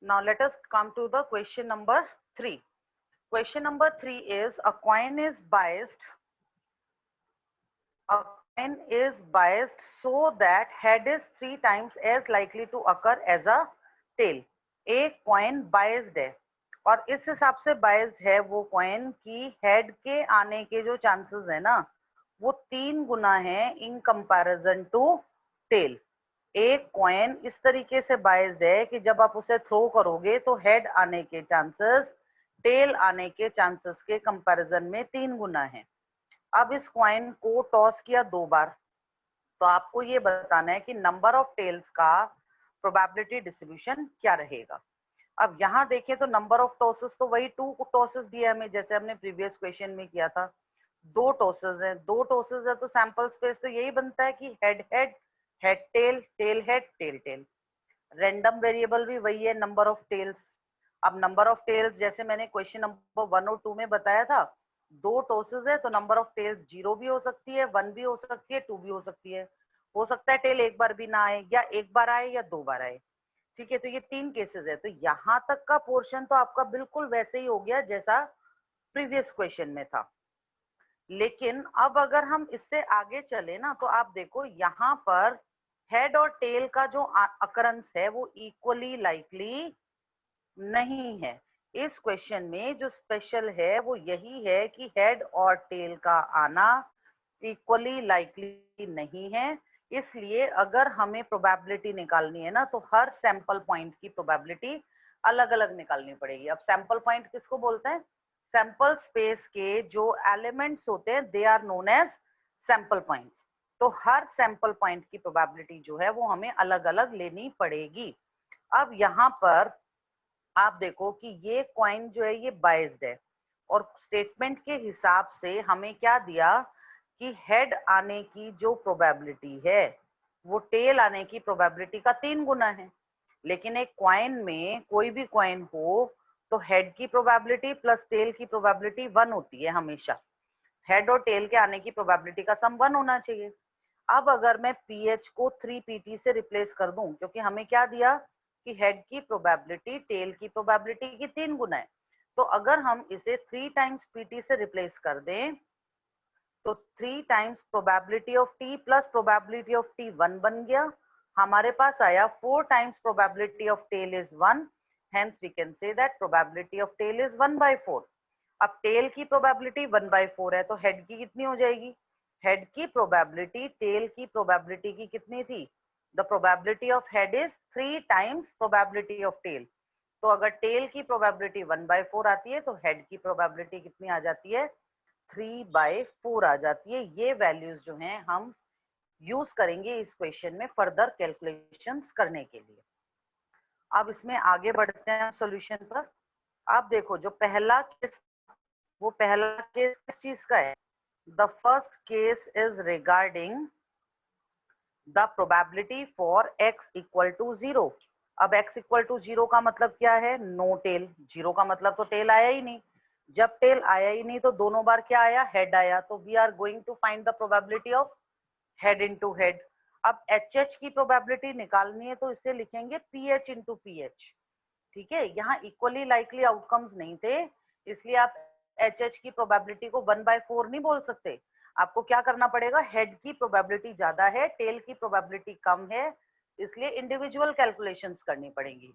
Now let us come to the question number 3. Question number 3 is a coin is biased so that head is 3 times as likely to occur as a tail. एक coin biased है और इस हिसाब से biased है वो coin की head के आने के जो चांसेस है ना वो 3 गुना है इन कंपैरिजन टू टेल। एक कॉइन इस तरीके से बायस्ड है कि जब आप उसे थ्रो करोगे तो हेड आने के चांसेस टेल आने के चांसेस के कंपैरिजन में 3 गुना है। अब इस कॉइन को टॉस किया 2 बार, तो आपको ये बताना है कि नंबर ऑफ टेल्स का प्रोबेबिलिटी डिस्ट्रीब्यूशन क्या रहेगा। अब यहाँ देखें तो नंबर ऑफ टॉसेस तो वही 2 टॉसेस दिया हमें जैसे हमने प्रीवियस क्वेश्चन में किया था। 2 टॉसेस है, 2 टॉसेस है तो सैंपल स्पेस तो यही बनता है कि head head head tail tail head tail tail. Random variable भी वही है, नंबर ऑफ टेल्स। अब नंबर ऑफ टेल्स जैसे मैंने क्वेश्चन नंबर 1 और 2 में बताया था, 2 टॉसेस है तो नंबर ऑफ टेल्स 0 भी हो सकती है, 1 भी हो सकती है, 2 भी हो सकती है। हो सकता है टेल एक बार भी ना आए या एक बार आए या 2 बार आए। ठीक है, तो ये 3 केसेस है। तो यहाँ तक का पोर्शन तो आपका बिल्कुल वैसे ही हो गया जैसा प्रीवियस क्वेश्चन में था। लेकिन अब अगर हम इससे आगे चले ना तो आप देखो यहाँ पर हेड और टेल का जो अकरेंस है वो इक्वली लाइकली नहीं है। इस क्वेश्चन में जो स्पेशल है वो यही है कि हेड और टेल का आना इक्वली लाइकली नहीं है। इसलिए अगर हमें प्रोबेबिलिटी निकालनी है ना तो हर सैंपल पॉइंट की प्रोबेबिलिटी अलग अलग निकालनी पड़ेगी। अब सैंपल पॉइंट किसको बोलते हैं? सैंपल स्पेस के जो एलिमेंट्स होते हैं they are known as sample points. तो हर सैंपल पॉइंट की प्रोबेबिलिटी जो है वो हमें अलग अलग लेनी पड़ेगी। अब यहाँ पर आप देखो कि ये कॉइन जो है ये बाइज्ड है और स्टेटमेंट के हिसाब से हमें क्या दिया कि हेड आने की जो प्रोबेबिलिटी है वो टेल आने की प्रोबेबिलिटी का 3 गुना है। लेकिन एक कॉइन में कोई भी कॉइन हो तो हेड की प्रोबेबिलिटी प्लस टेल की प्रोबेबिलिटी 1 होती है हमेशा। हेड और टेल के आने की प्रोबेबिलिटी का सम 1 होना चाहिए। अब अगर मैं पीएच को 3pt से रिप्लेस कर दूं, क्योंकि हमें क्या दिया कि हेड की प्रोबेबिलिटी टेल की प्रोबेबिलिटी की 3 गुना है, तो अगर हम इसे 3 टाइम्स pt से रिप्लेस कर दें तो 3 times probability of T plus probability of T 1 बन गया। हमारे पास आया 4 times probability of tail is 1, hence we can say that probability of tail is 1/4। अब टेल की प्रोबेबिलिटी 1/4 है तो हेड की कितनी हो जाएगी? हेड की प्रोबेबिलिटी टेल की प्रोबेबिलिटी की कितनी थी? The probability of head is 3 times probability of tail. तो अगर टेल की प्रोबेबिलिटी 1/4 आती है तो हेड की प्रोबेबिलिटी कितनी आ जाती है? 3/4 आ जाती है। ये वैल्यूज जो हैं हम यूज करेंगे इस क्वेश्चन में फर्दर कैलकुलेशंस करने के लिए। अब इसमें आगे बढ़ते हैं सॉल्यूशन पर। आप देखो जो पहला केस वो पहला केस किस चीज का है? The first case is regarding the probability for x equal to 0। अब x इक्वल टू 0 का मतलब क्या है? No tell. 0 का मतलब तो टेल आया ही नहीं। जब टेल आया ही नहीं तो दोनों बार क्या आया? हेड आया। तो we are going to find the probability of head into head. अब एच की प्रोबेबिलिटी निकालनी है तो इसे लिखेंगे पीएच इंटू पीएच। ठीक है, यहाँ इक्वली लाइकली आउटकम्स नहीं थे इसलिए आप एच की प्रोबेबिलिटी को 1/4 नहीं बोल सकते। आपको क्या करना पड़ेगा? हेड की प्रोबेबिलिटी ज्यादा है, टेल की प्रोबेबिलिटी कम है, इसलिए इंडिविजुअल कैलकुलेशंस करनी पड़ेंगी।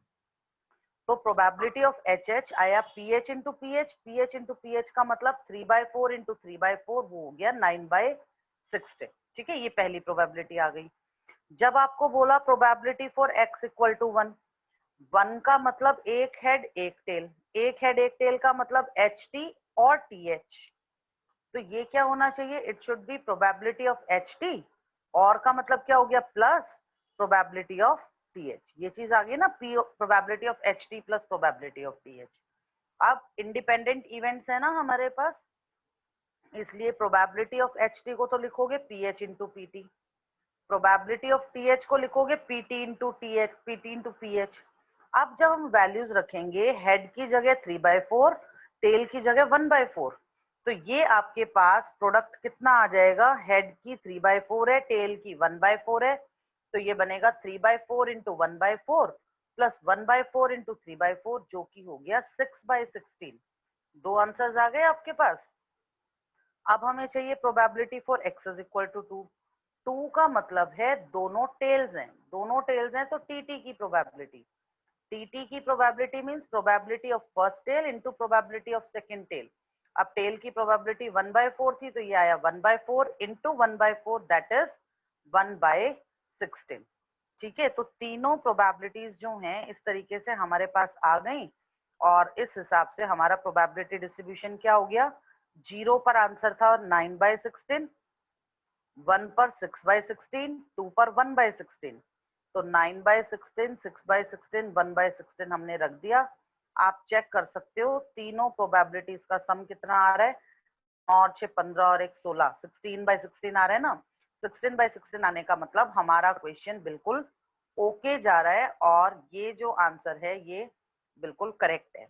तो प्रोबेबिलिटी ऑफ एच आया pH into pH. PH into pH का मतलब 3/4 इंटू 3/4 वो हो गया 9/60। ठीक है, ये पहली प्रोबेबिलिटी आ गई। जब आपको बोला probability for x equal to 1, 1 का मतलब एक हेड एक टेल, एक हेड एक टेल का मतलब एच टी और टी एच। तो ये क्या होना चाहिए? It should be probability of H T और का मतलब क्या हो गया? Plus probability of T H. ये चीज आ गई ना, probability of H T plus probability of T H. अब इंडिपेंडेंट इवेंट्स है ना हमारे पास, इसलिए प्रोबेबिलिटी ऑफ एच टी को तो लिखोगे P H into P T, probability of T H को लिखोगे P T into T H, P T into P H. अब जब हम वैल्यूज रखेंगे हेड की जगह 3/4, टेल की जगह 1/4, तो ये आपके पास प्रोडक्ट कितना आ जाएगा? हेड की 3/4 है, टेल की 1/4 है, तो ये बनेगा 3/4 इंटू 1/4 प्लस 1/4 इंटू 3/4 जो कि हो गया 6/16। दो आंसर्स आ गए आपके पास। अब हमें चाहिए probability for x is equal to 2। 2 का मतलब है दोनों टेल्स हैं, दोनों टेल्स हैं तो टीटी की प्रोबेबिलिटी। टीटी की probability means probability of first tail into probability of second tail. अब टेल की प्रोबेबिलिटी 1/4 थी तो ये आया 1/4 इंटू 1/4 दैट इज 1/16। ठीक है, तो तीनों प्रोबेबिलिटीज जो हैं इस तरीके से हमारे पास आ गई और इस हिसाब से हमारा प्रोबेबिलिटी डिस्ट्रीब्यूशन क्या हो गया। 0 पर आंसर था 9/16, 1 पर 6/16, 2 पर 1/16। तो 9/16, 6/16, 1/16 हमने रख दिया। आप चेक कर सकते हो तीनों प्रोबेबिलिटीज का सम कितना आ रहा है। और 6 15 और 1 16, 16/16 आ रहा है ना। 16/16 आने का मतलब हमारा क्वेश्चन बिल्कुल ओके जा रहा है और ये जो आंसर है ये बिल्कुल करेक्ट है।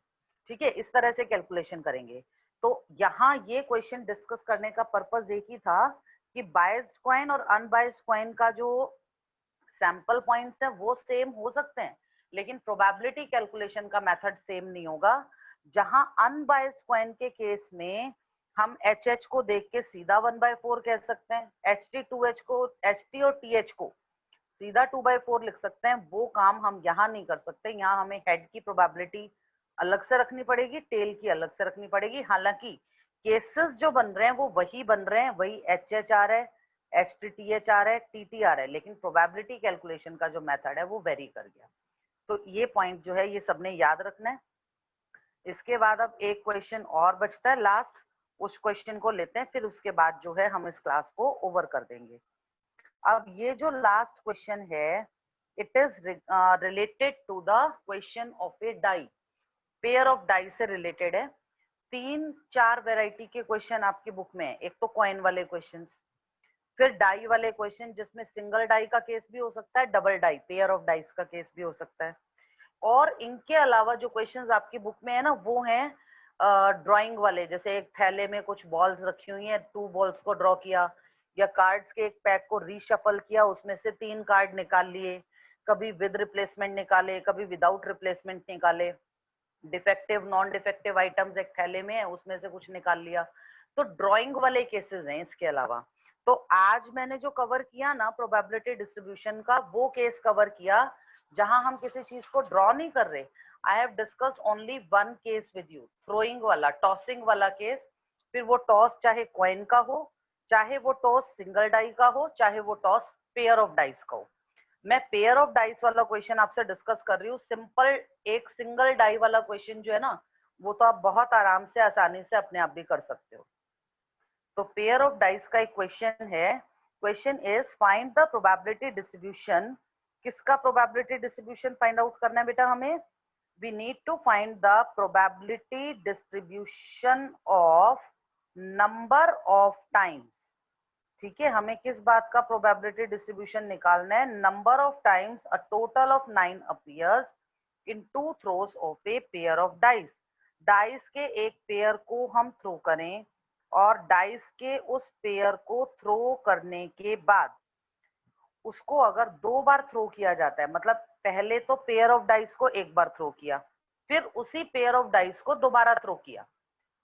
ठीक है, इस तरह से कैलकुलेशन करेंगे। तो यहाँ ये क्वेश्चन डिस्कस करने का पर्पस एक ही था कि बायस्ड कॉइन और अनबायस्ड कॉइन का जो सैंपल पॉइंट्स है वो सेम हो सकते हैं, लेकिन प्रोबेबिलिटी कैलकुलेशन का मेथड सेम नहीं होगा। जहां अनबायस्ड कॉइन के केस में हम एच को देख के सीधा 1/4 कह सकते हैं, HT2H को, HT और TH को सीधा 2/4 लिख सकते हैं। वो काम हम यहाँ नहीं कर सकते। यहाँ हमें हेड की प्रोबेबिलिटी अलग से रखनी पड़ेगी, टेल की अलग से रखनी पड़ेगी। हालांकि केसेस जो बन रहे हैं वो वही बन रहे हैं, वही HH आ रहा है, HTTH आ रहा है, TT आ रहा है, लेकिन प्रोबेबिलिटी कैलकुलेशन का जो मेथड है वो वेरी कर गया। तो ये पॉइंट जो है ये सबने याद रखना है। इसके बाद अब एक क्वेश्चन और बचता है लास्ट, उस क्वेश्चन को लेते हैं, फिर उसके बाद जो है हम इस क्लास को ओवर कर देंगे। अब ये जो लास्ट क्वेश्चन है it is related to the question of a die, pair of die से रिलेटेड है। 3-4 वैरायटी के क्वेश्चन आपकी बुक में है। एक तो कॉइन वाले क्वेश्चंस, फिर डाई वाले क्वेश्चन जिसमें सिंगल डाई का केस भी हो सकता है, double die pair of dice का केस भी हो सकता है। और इनके अलावा जो क्वेश्चंस आपकी बुक में है ना वो हैं ड्राइंग वाले, जैसे एक थैले में कुछ बॉल्स रखी हुई हैं, 2 बॉल्स को ड्रॉ किया, या कार्ड्स के एक पैक को रीशफल किया, उसमें से 3 कार्ड निकाल लिए, कभी विद रिप्लेसमेंट निकाले, कभी विदाउट रिप्लेसमेंट निकाले, डिफेक्टिव नॉन डिफेक्टिव आइटम्स एक थैले में है उसमें से कुछ निकाल लिया। तो ड्राइंग वाले केसेस हैं इसके अलावा। तो आज मैंने जो कवर किया ना प्रोबेबिलिटी डिस्ट्रीब्यूशन का, वो केस कवर किया जहां हम किसी चीज को ड्रॉ नहीं कर रहे। I have discussed only one case with you, throwing वाला, टॉसिंग वाला केस। फिर वो टॉस चाहे कॉइन का हो, चाहे वो टॉस सिंगल डाई का हो, चाहे वो टॉस पेयर ऑफ डाइस का हो। मैं पेयर ऑफ डाइस वाला क्वेश्चन आपसे डिस्कस कर रही हूँ। सिंपल एक सिंगल डाई वाला क्वेश्चन जो है ना वो तो आप बहुत आराम से आसानी से अपने आप भी कर सकते हो। तो पेयर ऑफ डाइस का एक क्वेश्चन है, question is find the probability distribution. किसका प्रोबेबिलिटी डिस्ट्रीब्यूशन फाइंड आउट करना है बेटा हमें? We need to find the probability distribution of number of times. ठीक है, हमें किस बात का प्रोबेबिलिटी डिस्ट्रीब्यूशन निकालना है? Number of times a total of 9 appears in 2 throws of a pair of dice. Dice के एक पेयर को हम थ्रो करें और डाइस के उस पेयर को थ्रो करने के बाद उसको अगर 2 बार थ्रो किया जाता है, मतलब पहले तो पेयर ऑफ डाइस को एक बार थ्रो किया, फिर उसी पेयर ऑफ डाइस को दोबारा थ्रो किया।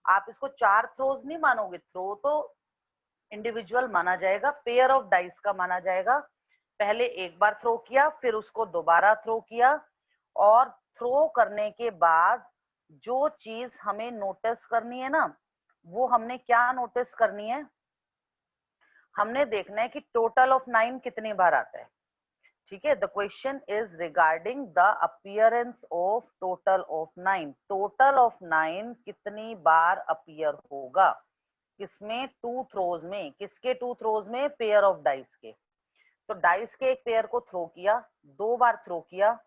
आप इसको 4 थ्रोज नहीं मानोगे, थ्रो तो इंडिविजुअल माना जाएगा, पेयर ऑफ डाइस का माना जाएगा। पहले एक बार थ्रो किया, फिर उसको दोबारा थ्रो किया, और थ्रो करने के बाद जो चीज हमें नोटिस करनी है ना, वो हमने क्या नोटिस करनी है? हमने देखना है कि टोटल ऑफ 9 कितनी बार आता है। ठीक है, the question is regarding the appearance of total of 9। Total of 9 कितनी बार अपीयर होगा? किसमें? 2 थ्रोज में। किसके 2 थ्रोज में? पेयर ऑफ डाइस के। तो डाइस के एक पेयर को थ्रो किया, 2 बार थ्रो किया,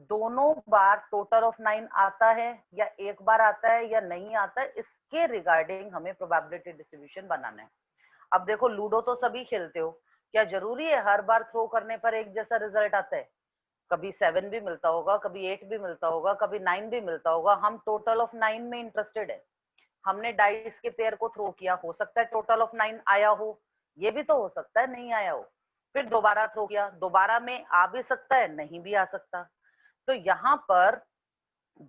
दोनों बार टोटल ऑफ 9 आता है या एक बार आता है या नहीं आता है, इसके रिगार्डिंग हमें प्रोबेबिलिटी डिस्ट्रीब्यूशन बनाना है। अब देखो लूडो तो सभी खेलते हो, क्या जरूरी है हर बार थ्रो करने पर एक जैसा रिजल्ट आता है? कभी 7 भी मिलता होगा, कभी 8 भी मिलता होगा, कभी 9 भी मिलता होगा। हम टोटल ऑफ 9 में इंटरेस्टेड है। हमने डाइस के पेयर को थ्रो किया, हो सकता है टोटल ऑफ 9 आया हो, ये भी तो हो सकता है नहीं आया हो। फिर दोबारा थ्रो किया, दोबारा में आ भी सकता है, नहीं भी आ सकता। तो यहाँ पर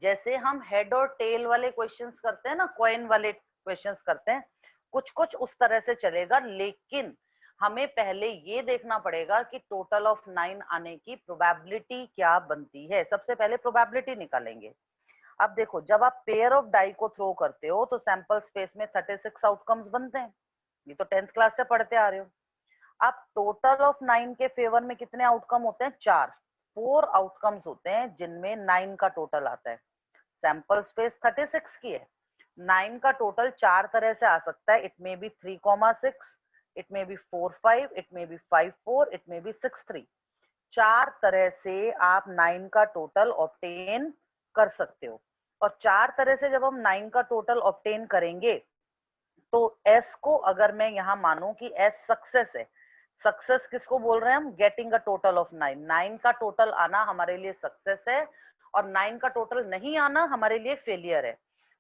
जैसे हम हेड और टेल वाले क्वेश्चंस करते हैं ना, कॉइन वाले क्वेश्चंस करते हैं, कुछ कुछ उस तरह से चलेगा, लेकिन हमें पहले ये देखना पड़ेगा कि टोटल ऑफ 9 आने की प्रोबेबिलिटी क्या बनती है। सबसे पहले प्रोबेबिलिटी निकालेंगे। अब देखो, जब आप पेयर ऑफ डाई को थ्रो करते हो तो सैंपल स्पेस में 36 आउटकम्स बनते हैं, ये तो 10th क्लास से पढ़ते आ रहे हो। अब टोटल ऑफ 9 के फेवर में कितने आउटकम होते हैं? 4 आउटकम्स होते हैं जिनमें 9 का टोटल आता है। सैंपल स्पेस 36 की है, 9 का टोटल 4 तरह से आ सकता है। It may be 3,6, it may be 4,5, it may be 5,4, it may be 6,3। 4 तरह से आप 9 का टोटल ऑब्टेन कर सकते हो। और 4 तरह से जब हम 9 का टोटल ऑब्टेन करेंगे तो एस को अगर मैं यहाँ मानूं कि एस सक्सेस है, सक्सेस किसको बोल रहे हैं हम? Getting a total of 9। 9 का टोटल आना हमारे लिए सक्सेस है और 9 का टोटल नहीं आना हमारे लिए फेलियर है।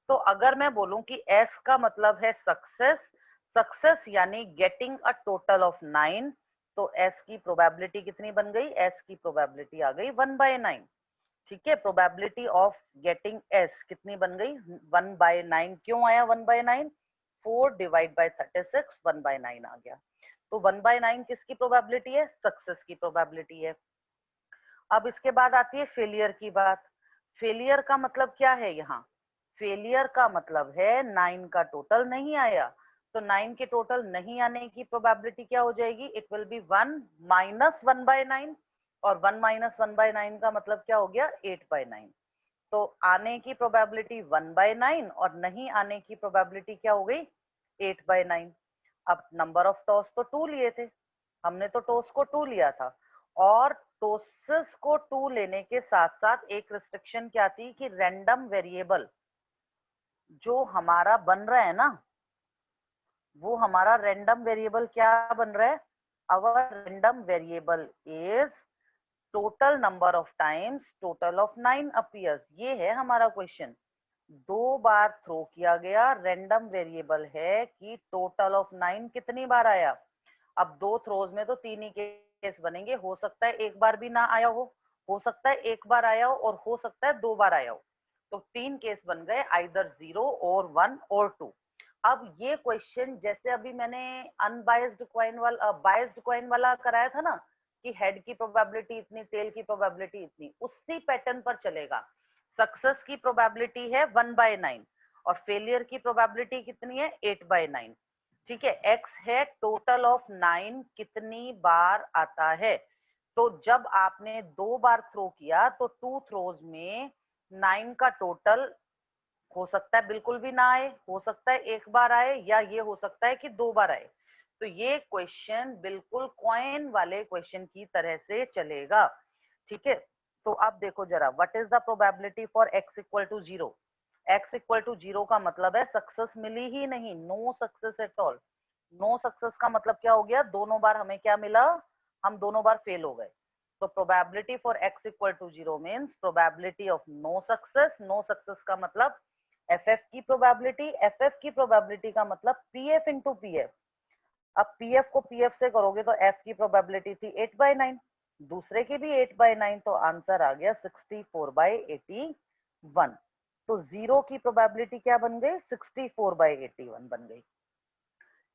तो अगर मैं बोलूं कि एस का मतलब है सक्सेस, सक्सेस यानी गेटिंग अ टोटल ऑफ 9, तो एस की प्रोबेबिलिटी कितनी बन गई? एस की प्रोबेबिलिटी आ गई 1/9। ठीक है, प्रोबेबिलिटी ऑफ गेटिंग एस कितनी बन गई? 1/9। क्यों आया 1/9? 4 डिवाइड बाय 36, 1/9 आ गया। तो 1/9 किसकी प्रोबेबिलिटी है? सक्सेस की प्रोबेबिलिटी है। अब इसके बाद आती है फेलियर की बात। फेलियर का मतलब क्या है यहाँ? फेलियर का मतलब है 9 का टोटल नहीं आया। तो 9 के टोटल नहीं आने की प्रोबेबिलिटी क्या हो जाएगी? इट विल बी 1 माइनस 1/9, और 1 माइनस 1/9 का मतलब क्या हो गया? 8/9। तो आने की प्रोबेबिलिटी 1/9 और नहीं आने की प्रोबेबिलिटी क्या हो गई? 8/9। अब नंबर ऑफ टॉस तो 2 लिए थे, हमने तो टॉस को 2 लिया था, और टॉसेस को 2 लेने के साथ साथ एक रिस्ट्रिक्शन क्या थी कि रैंडम वेरिएबल जो हमारा बन रहा है ना, वो हमारा रैंडम वेरिएबल क्या बन रहा है? Our random variable is total number of times total of 9 appears. ये है हमारा क्वेश्चन। 2 बार थ्रो किया गया, रैंडम वेरिएबल है कि टोटल ऑफ 9 कितनी बार आया। अब 2 थ्रोज में तो 3 ही केस बनेंगे, हो सकता है एक बार भी ना आया हो सकता है एक बार आया हो, और हो सकता है 2 बार आया हो। तो 3 केस बन गए, आइदर 0 और 1 और 2। अब ये क्वेश्चन जैसे अभी मैंने अनबायस्ड कॉइन वाला बायस्ड कॉइन वाला कराया था ना, कि हेड की प्रोबेबिलिटी इतनी, टेल की प्रोबेबिलिटी इतनी, उसी पैटर्न पर चलेगा। सक्सेस की प्रोबेबिलिटी है 1/9 और फेलियर की प्रोबेबिलिटी कितनी है? 8/9। ठीक है, एक्स है टोटल ऑफ 9 कितनी बार आता है। तो जब आपने 2 बार थ्रो किया तो 2 थ्रोज में 9 का टोटल हो सकता है बिल्कुल भी ना आए, हो सकता है एक बार आए, या ये हो सकता है कि 2 बार आए। तो ये क्वेश्चन बिल्कुल कॉइन वाले क्वेश्चन की तरह से चलेगा। ठीक है, तो अब देखो जरा, what is the probability for x equal to 0? x equal to 0 का मतलब है सक्सेस मिली ही नहीं, no success at all. No success का मतलब क्या हो गया? दोनों बार हमें क्या मिला? हम दोनों बार फेल हो गए। तो probability for x equal to 0 means probability of no success. No success का मतलब एफ की प्रोबेबिलिटी, एफ की प्रोबेबिलिटी का मतलब पीएफ इंटू पीएफ। अब पीएफ को पीएफ से करोगे तो एफ की प्रोबेबिलिटी थी 8/9, दूसरे की भी 8/9, तो आंसर आ गया 64/81। तो 0 की प्रोबेबिलिटी क्या बन गई? 64/81 बन गई।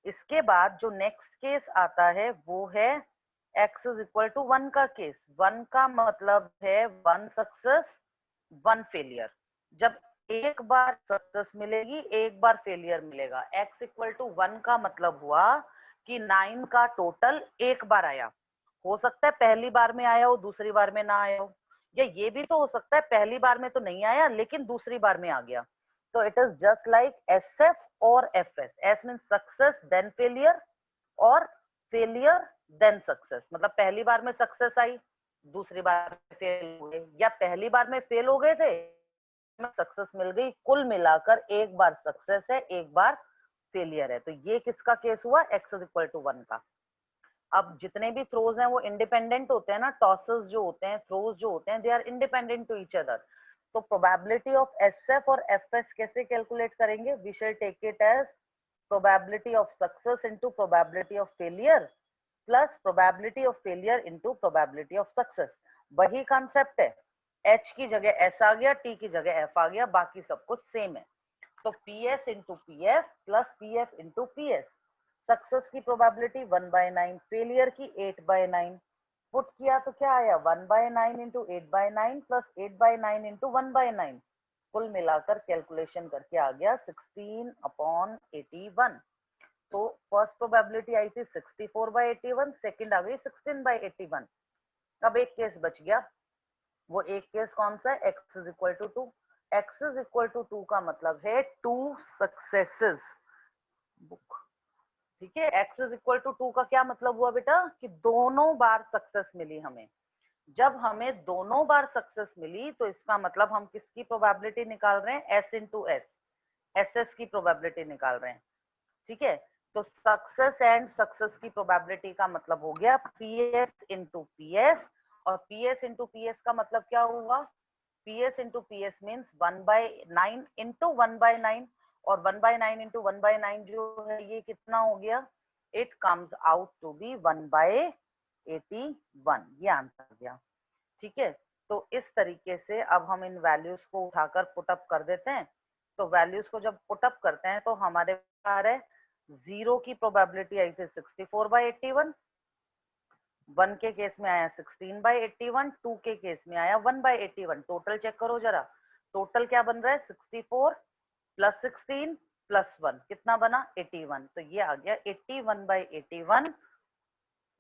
इसके बाद जो नेक्स्ट केस आता है वो है x इज इक्वल टू 1 का केस। 1 का मतलब है 1 सक्सेस 1 फेलियर। जब एक बार सक्सेस मिलेगी, एक बार फेलियर मिलेगा। x इक्वल टू 1 का मतलब हुआ कि 9 का टोटल एक बार आया। हो सकता है पहली बार में आया हो, दूसरी बार में ना आया हो, या ये भी तो हो सकता है पहली बार में तो नहीं आया लेकिन दूसरी बार में आ गया। तो it is just like SF और FS। S mean success then failure, और फेलियर देन सक्सेस। मतलब पहली बार में सक्सेस आई, दूसरी बार फेल हो गए, या पहली बार में फेल हो गए थे, सक्सेस मिल गई। कुल मिलाकर एक बार सक्सेस है, एक बार फेलियर है। तो ये किसका केस हुआ? x इज इक्वल टू 1 का। अब जितने भी थ्रोज हैं वो इंडिपेंडेंट होते हैं ना, टॉसेस जो होते हैं, थ्रोज जो होते हैं, they are independent to each other. तो प्रोबेबिलिटी ऑफ SF और FS कैसे कैलकुलेट करेंगे? We shall take it as probability of success into probability of failure plus probability of failure into probability of success. वही concept है। H की जगह S आ गया, T की जगह F आ गया, बाकी सब कुछ सेम है। तो PS into PF plus PF into PS, success की प्रोबेबिलिटी 1/9, फेलियर की 8/9, पुट किया तो क्या आया 1/9 इंटू 8/9 प्लस 8/9 इंटू 1/9, कुल मिलाकर कैलकुलेशन करके आ गया 16/81। तो फर्स्ट प्रोबेबिलिटी आई थी 64/81, सेकंड आ गई 16/81। अब एक केस बच गया, वो एक केस कौन सा है, x is equal to 2। x is equal to 2 का मतलब है 2 सक्सेसेस। बुक, ठीक है, x इज इक्वल टू 2 का क्या मतलब हुआ बेटा कि दोनों बार सक्सेस मिली हमें। जब हमें दोनों बार सक्सेस मिली तो इसका मतलब हम किसकी प्रोबेबिलिटी निकाल रहे हैं, s into S, S S की प्रोबेबिलिटी निकाल रहे हैं। ठीक है, तो सक्सेस एंड सक्सेस की प्रोबेबिलिटी का मतलब हो गया पीएस इंटू पीएस, और पीएस इंटू पीएस का मतलब क्या हुआ, PS into PS means 1/9 into 1/9, और 1/9 इंटू 1/9 जो है ये कितना हो गया, it comes out to be 1/81, ये आंसर गया। ठीक है, तो इस तरीके से अब हम इन वैल्यूज को उठाकर पुटअप कर देते हैं। तो वैल्यूज को जब पुटअप करते हैं तो हमारे पास आ रहा है 0 की प्रोबेबिलिटी आई थी 64/81, 1 के केस में आया 16/81, 2 के केस में आया 1/81। टोटल चेक करो जरा, टोटल क्या बन रहा है 64 प्लस 16 प्लस 1 कितना बना 81, तो ये आ गया 81/81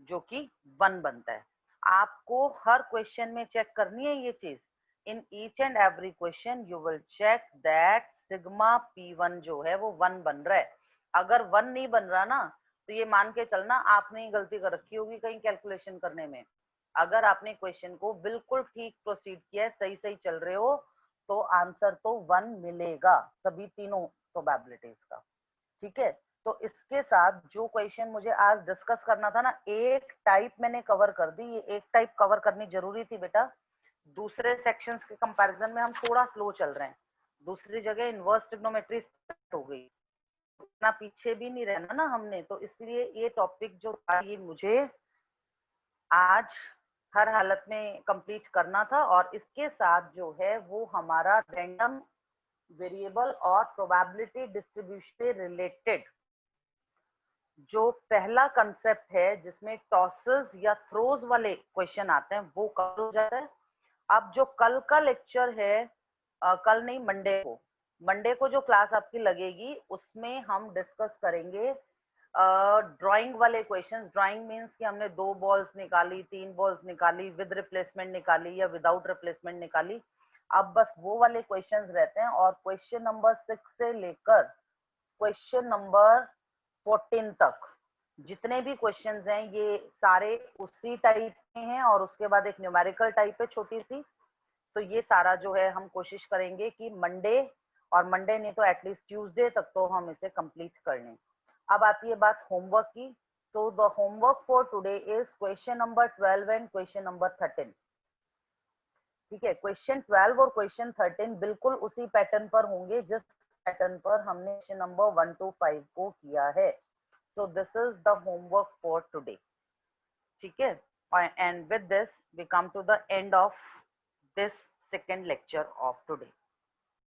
जो कि 1 बनता है। आपको हर क्वेश्चन में चेक करनी है ये चीज, in each and every question you will check that sigma P1 जो है वो 1 बन रहा है। अगर 1 नहीं बन रहा ना तो ये मान के चलना आपने ही गलती कर रखी होगी कहीं कैलकुलेशन करने में। अगर आपने क्वेश्चन को बिल्कुल ठीक प्रोसीड किया है, सही सही चल रहे हो, तो आंसर तो 1 मिलेगा सभी तीनों प्रोबेबिलिटीज का। ठीक है, तो इसके साथ जो क्वेश्चन मुझे आज डिस्कस करना था ना, एक टाइप मैंने कवर कर दी, ये एक टाइप कवर करनी जरूरी थी बेटा। दूसरे सेक्शंस के कंपैरिजन में हम थोड़ा स्लो चल रहे हैं, दूसरी जगह इनवर्स ट्रिग्नोमेट्री स्टार्ट हो गई, इतना पीछे भी नहीं रहना ना हमने, तो इसलिए ये टॉपिक जो था ये मुझे आज हर हालत में कंप्लीट करना था। और इसके साथ जो है वो हमारा रैंडम वेरिएबल और प्रोबेबिलिटी डिस्ट्रीब्यूशन से रिलेटेड जो पहला कंसेप्ट है जिसमें टॉसेस या थ्रोज वाले क्वेश्चन आते हैं वो कल हो जाता है। अब जो कल का लेक्चर है, कल नहीं मंडे को जो क्लास आपकी लगेगी उसमें हम डिस्कस करेंगे ड्राइंग वाले क्वेश्चंस। ड्राइंग मींस कि हमने 2 बॉल्स निकाली, 3 बॉल्स निकाली, विद रिप्लेसमेंट निकाली या विदाउट रिप्लेसमेंट निकाली। अब बस वो वाले क्वेश्चंस रहते हैं, और क्वेश्चन नंबर 6 से लेकर क्वेश्चन नंबर 14 तक जितने भी क्वेश्चंस हैं ये सारे उसी टाइप के हैं, और उसके बाद एक न्यूमेरिकल टाइप है छोटी सी। तो ये सारा जो है हम कोशिश करेंगे कि मंडे, और मंडे नहीं तो एटलीस्ट ट्यूसडे तक तो हम इसे कंप्लीट कर लें। अब आती है बात होमवर्क की, तो the homework for today is question number 12 and question number 13। ठीक है, क्वेश्चन 12 और क्वेश्चन 13 बिल्कुल उसी पैटर्न पर होंगे जिस पैटर्न पर हमने क्वेश्चन नंबर 1 to 5 को किया है। So this is the homework for today. ठीक है, and with this we come to the end of this second lecture of today.